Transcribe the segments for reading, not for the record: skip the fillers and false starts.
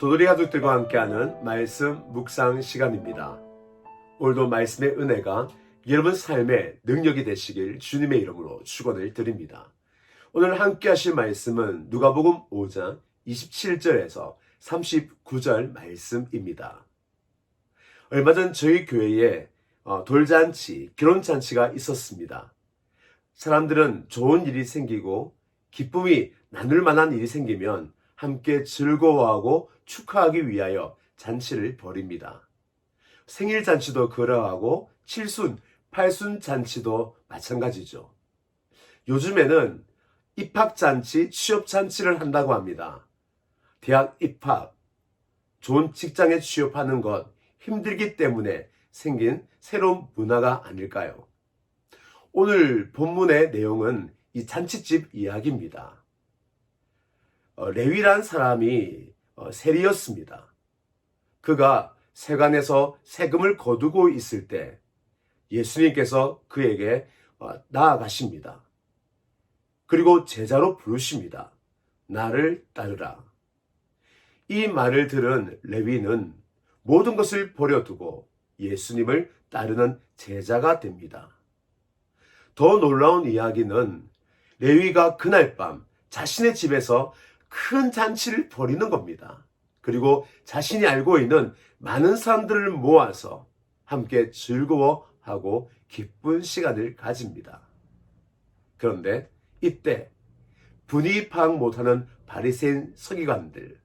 도돌이 가족들과 함께하는 말씀 묵상 시간입니다. 오늘도 말씀의 은혜가 여러분 삶의 능력이 되시길 주님의 이름으로 축원을 드립니다. 오늘 함께 하실 말씀은 누가복음 5장 27절에서 39절 말씀입니다. 얼마 전 저희 교회에 돌잔치, 결혼잔치가 있었습니다. 사람들은 좋은 일이 생기고 기쁨이 나눌 만한 일이 생기면 함께 즐거워하고 축하하기 위하여 잔치를 벌입니다. 생일 잔치도 그러하고 칠순, 팔순 잔치도 마찬가지죠. 요즘에는 입학잔치, 취업잔치를 한다고 합니다. 대학 입학, 좋은 직장에 취업하는 것 힘들기 때문에 생긴 새로운 문화가 아닐까요? 오늘 본문의 내용은 이 잔치집 이야기입니다. 레위란 사람이 세리였습니다. 그가 세관에서 세금을 거두고 있을 때 예수님께서 그에게 나아가십니다. 그리고 제자로 부르십니다. 나를 따르라. 이 말을 들은 레위는 모든 것을 버려두고 예수님을 따르는 제자가 됩니다. 더 놀라운 이야기는 레위가 그날 밤 자신의 집에서 큰 잔치를 벌이는 겁니다. 그리고 자신이 알고 있는 많은 사람들을 모아서 함께 즐거워하고 기쁜 시간을 가집니다. 그런데 이때 분위기 파악 못하는 바리새인 서기관들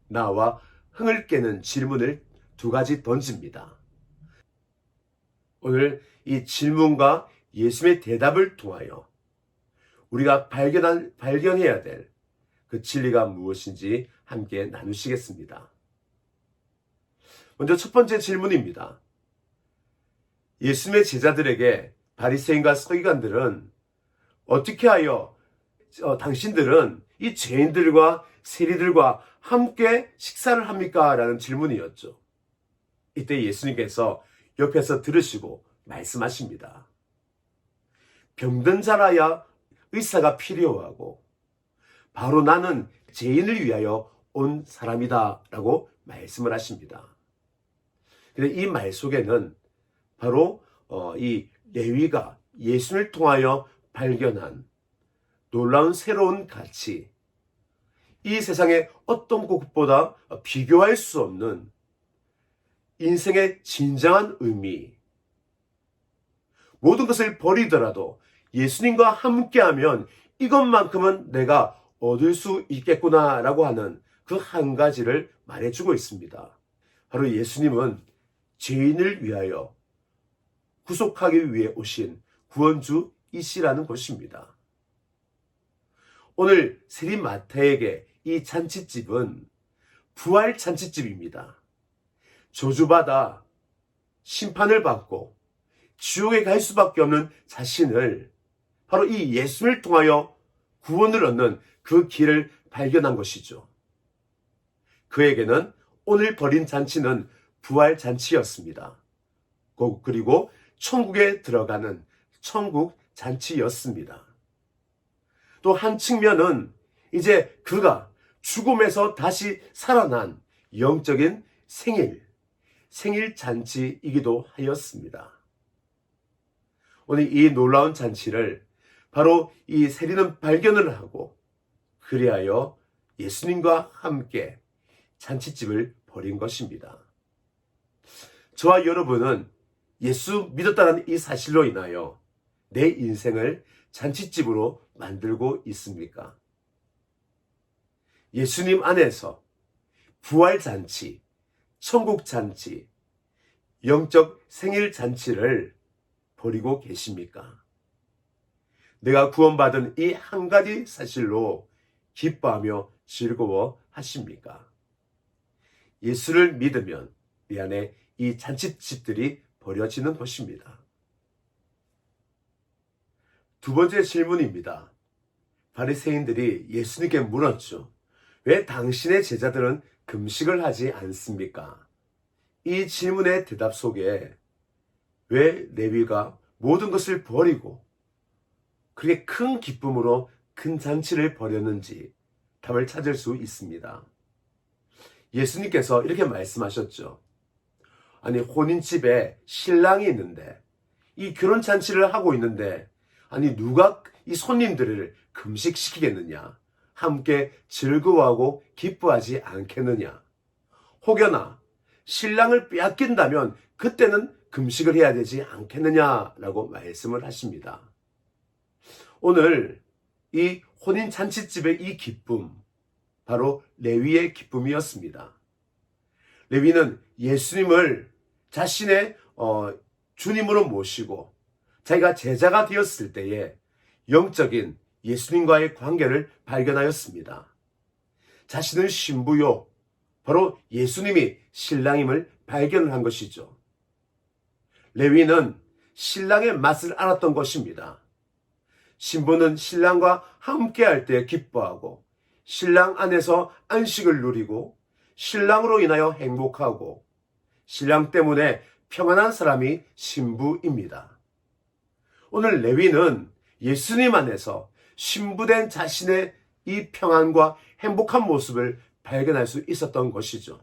나와 흥을 깨는 질문을 두 가지 던집니다. 오늘 이 질문과 예수님의 대답을 통하여 우리가 발견해야 될 그 진리가 무엇인지 함께 나누시겠습니다. 먼저 첫 번째 질문입니다. 예수님의 제자들에게 바리새인과 서기관들은 어떻게 하여 당신들은 이 죄인들과 세리들과 함께 식사를 합니까? 라는 질문이었죠. 이때 예수님께서 옆에서 들으시고 말씀하십니다. 병든 자라야 의사가 필요하고 바로 나는 죄인을 위하여 온 사람이다 라고 말씀을 하십니다. 근데 이 말 속에는 바로 이 레위가 예수님을 통하여 발견한 놀라운 새로운 가치, 이 세상의 어떤 것보다 비교할 수 없는 인생의 진정한 의미, 모든 것을 버리더라도 예수님과 함께하면 이것만큼은 내가 얻을 수 있겠구나라고 하는 그 한 가지를 말해주고 있습니다. 바로 예수님은 죄인을 위하여 구속하기 위해 오신 구원주이시라는 것입니다. 오늘 세리 마태에게 이 잔치집은 부활 잔치집입니다. 저주받아 심판을 받고 지옥에 갈 수밖에 없는 자신을 바로 이 예수를 통하여 구원을 얻는 그 길을 발견한 것이죠. 그에게는 오늘 벌인 잔치는 부활 잔치였습니다. 그리고 천국에 들어가는 천국 잔치였습니다. 또 한 측면은 이제 그가 죽음에서 다시 살아난 영적인 생일 잔치이기도 하였습니다. 오늘 이 놀라운 잔치를 바로 이 세리는 발견을 하고 그리하여 예수님과 함께 잔치집을 벌인 것입니다. 저와 여러분은 예수 믿었다는 이 사실로 인하여 내 인생을 잔치집으로 만들고 있습니까? 예수님 안에서 부활잔치, 천국잔치, 영적 생일잔치를 벌이고 계십니까? 내가 구원받은 이 한 가지 사실로 기뻐하며 즐거워하십니까? 예수를 믿으면 내 안에 이 잔치집들이 벌어지는 것입니다. 두 번째 질문입니다. 바리새인들이 예수님께 물었죠. 왜 당신의 제자들은 금식을 하지 않습니까? 이 질문의 대답 속에 왜 레위가 모든 것을 버리고 그렇게 큰 기쁨으로 큰 잔치를 벌였는지 답을 찾을 수 있습니다. 예수님께서 이렇게 말씀하셨죠. 아니, 혼인집에 신랑이 있는데, 이 결혼잔치를 하고 있는데, 아니, 누가 이 손님들을 금식시키겠느냐? 함께 즐거워하고 기뻐하지 않겠느냐? 혹여나 신랑을 빼앗긴다면 그때는 금식을 해야 되지 않겠느냐라고 말씀을 하십니다. 오늘 이 혼인잔치집의 이 기쁨, 바로 레위의 기쁨이었습니다. 레위는 예수님을 자신의 주님으로 모시고 자기가 제자가 되었을 때에 영적인 예수님과의 관계를 발견하였습니다. 자신은 신부요, 바로 예수님이 신랑임을 발견한 것이죠. 레위는 신랑의 맛을 알았던 것입니다. 신부는 신랑과 함께할 때 기뻐하고 신랑 안에서 안식을 누리고 신랑으로 인하여 행복하고 신랑 때문에 평안한 사람이 신부입니다. 오늘 레위는 예수님 안에서 신부된 자신의 이 평안과 행복한 모습을 발견할 수 있었던 것이죠.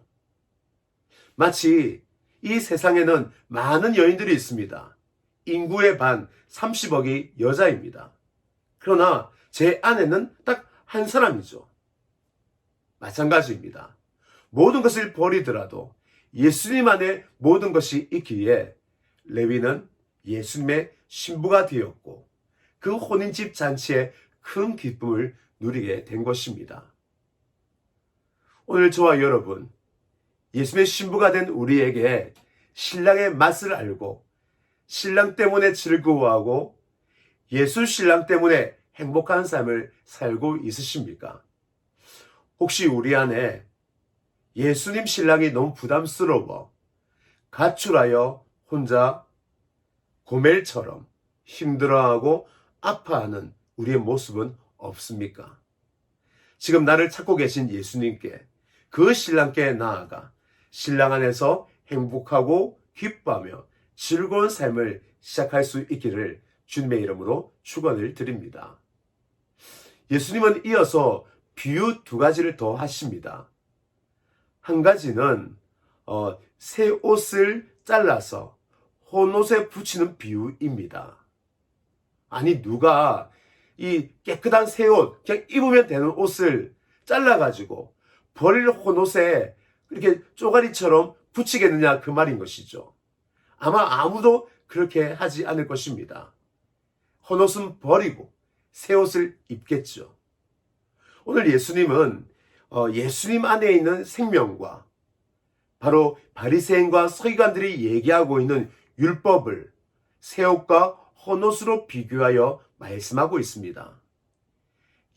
마치 이 세상에는 많은 여인들이 있습니다. 인구의 반 30억이 여자입니다. 그러나 제 아내는 딱 한 사람이죠. 마찬가지입니다. 모든 것을 버리더라도 예수님 안에 모든 것이 있기에 레위는 예수님의 신부가 되었고 그 혼인집 잔치에 큰 기쁨을 누리게 된 것입니다. 오늘 저와 여러분, 예수님의 신부가 된 우리에게 신랑의 맛을 알고 신랑 때문에 즐거워하고 예수 신랑 때문에 행복한 삶을 살고 있으십니까? 혹시 우리 안에 예수님 신랑이 너무 부담스러워 가출하여 혼자 고멜처럼 힘들어하고 아파하는 우리의 모습은 없습니까? 지금 나를 찾고 계신 예수님께 그 신랑께 나아가 신랑 안에서 행복하고 기뻐하며 즐거운 삶을 시작할 수 있기를 주님의 이름으로 축원을 드립니다. 예수님은 이어서 비유 두 가지를 더 하십니다. 한 가지는 새 옷을 잘라서 헌옷에 붙이는 비유입니다. 아니, 누가 이 깨끗한 새 옷, 그냥 입으면 되는 옷을 잘라가지고 버릴 헌옷에 이렇게 쪼가리처럼 붙이겠느냐, 그 말인 것이죠. 아마 아무도 그렇게 하지 않을 것입니다. 헌옷은 버리고 새 옷을 입겠죠. 오늘 예수님은 예수님 안에 있는 생명과 바로 바리새인과 서기관들이 얘기하고 있는 율법을 새 옷과 헌옷으로 비교하여 말씀하고 있습니다.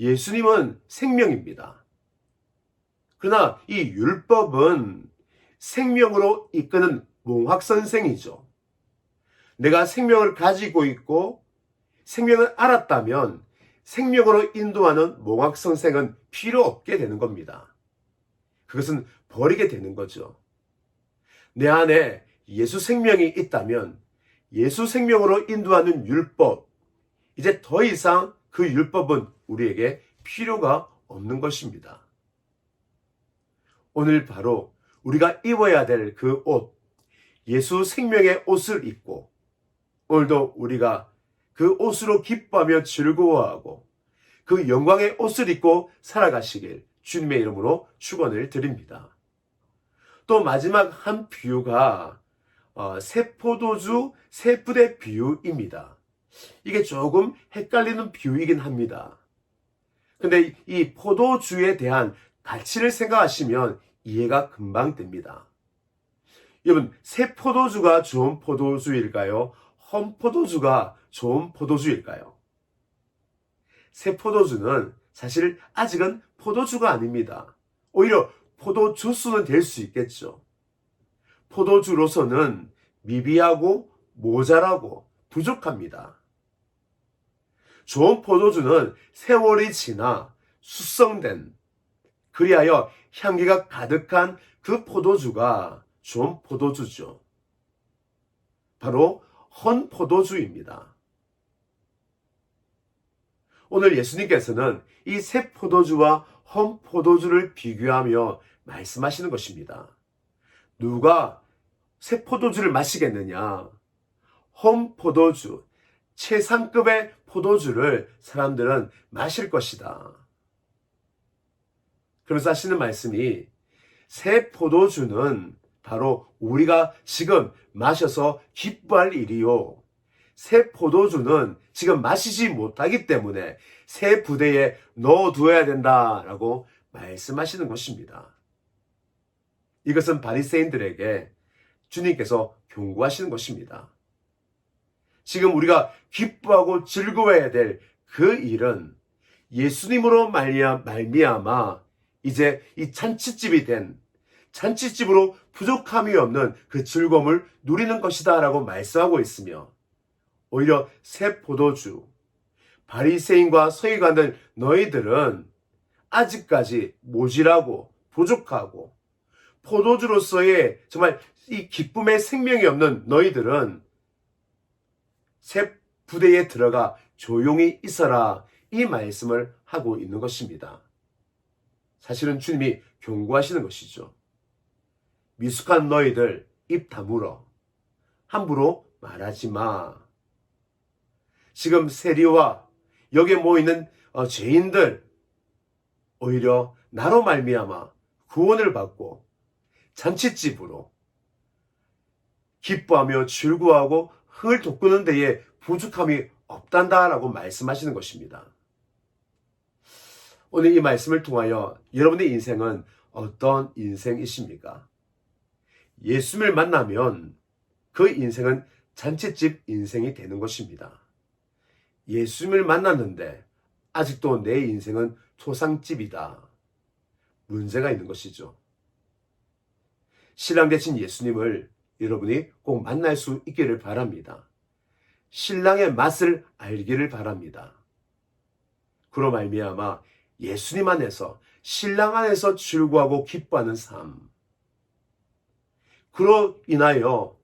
예수님은 생명입니다. 그러나 이 율법은 생명으로 이끄는 몽학선생이죠. 내가 생명을 가지고 있고 생명을 알았다면 생명으로 인도하는 몽학선생은 필요 없게 되는 겁니다. 그것은 버리게 되는 거죠. 내 안에 예수 생명이 있다면 예수 생명으로 인도하는 율법, 이제 더 이상 그 율법은 우리에게 필요가 없는 것입니다. 오늘 바로 우리가 입어야 될 그 옷, 예수 생명의 옷을 입고 오늘도 우리가 그 옷으로 기뻐하며 즐거워하고 그 영광의 옷을 입고 살아가시길 주님의 이름으로 축원을 드립니다. 또 마지막 한 비유가 새 포도주 새 뿔의 비유입니다. 이게 조금 헷갈리는 비유이긴 합니다. 근데 이 포도주에 대한 가치를 생각하시면 이해가 금방 됩니다. 여러분, 새 포도주가 좋은 포도주일까요? 헌 포도주가 좋은 포도주일까요? 새 포도주는 사실 아직은 포도주가 아닙니다. 오히려 포도 주스는 될 수 있겠죠. 포도주로서는 미비하고 모자라고 부족합니다. 좋은 포도주는 세월이 지나 숙성된, 그리하여 향기가 가득한 그 포도주가 좋은 포도주죠. 바로 헌 포도주입니다. 오늘 예수님께서는 이 새 포도주와 헌 포도주를 비교하며 말씀하시는 것입니다. 누가 새 포도주를 마시겠느냐? 홈 포도주, 최상급의 포도주를 사람들은 마실 것이다. 그래서 하시는 말씀이 새 포도주는 바로 우리가 지금 마셔서 기뻐할 일이요. 새 포도주는 지금 마시지 못하기 때문에 새 부대에 넣어두어야 된다라고 말씀하시는 것입니다. 이것은 바리새인들에게 주님께서 경고하시는 것입니다. 지금 우리가 기뻐하고 즐거워해야 될 그 일은 예수님으로 말미암아 이제 이 잔치집이 된 잔치집으로 부족함이 없는 그 즐거움을 누리는 것이다 라고 말씀하고 있으며 오히려 새 포도주, 바리새인과 서기관들 너희들은 아직까지 모질하고 부족하고 포도주로서의 정말 이 기쁨의 생명이 없는 너희들은 새 부대에 들어가 조용히 있어라 이 말씀을 하고 있는 것입니다. 사실은 주님이 경고하시는 것이죠. 미숙한 너희들 입 다물어 함부로 말하지 마. 지금 세리와 여기에 모이는 죄인들 오히려 나로 말미암아 구원을 받고 잔치집으로 기뻐하며 즐거워하고 흥을 돋구는 데에 부족함이 없단다라고 말씀하시는 것입니다. 오늘 이 말씀을 통하여 여러분의 인생은 어떤 인생이십니까? 예수님을 만나면 그 인생은 잔치집 인생이 되는 것입니다. 예수님을 만났는데 아직도 내 인생은 초상집이다. 문제가 있는 것이죠. 신랑 되신 예수님을 여러분이 꼭 만날 수 있기를 바랍니다. 신랑의 맛을 알기를 바랍니다. 그로 말미암아 예수님 안에서 신랑 안에서 즐거워하고 기뻐하는 삶. 그로 인하여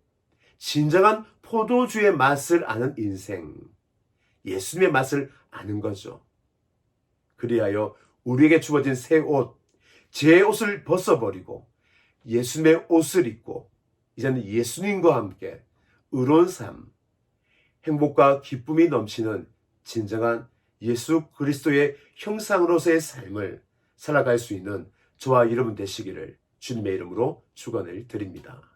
진정한 포도주의 맛을 아는 인생. 예수님의 맛을 아는 거죠. 그리하여 우리에게 주어진 새 옷, 제 옷을 벗어버리고 예수님의 옷을 입고 이제는 예수님과 함께 의로운 삶, 행복과 기쁨이 넘치는 진정한 예수 그리스도의 형상으로서의 삶을 살아갈 수 있는 저와 여러분 되시기를 주님의 이름으로 축원을 드립니다.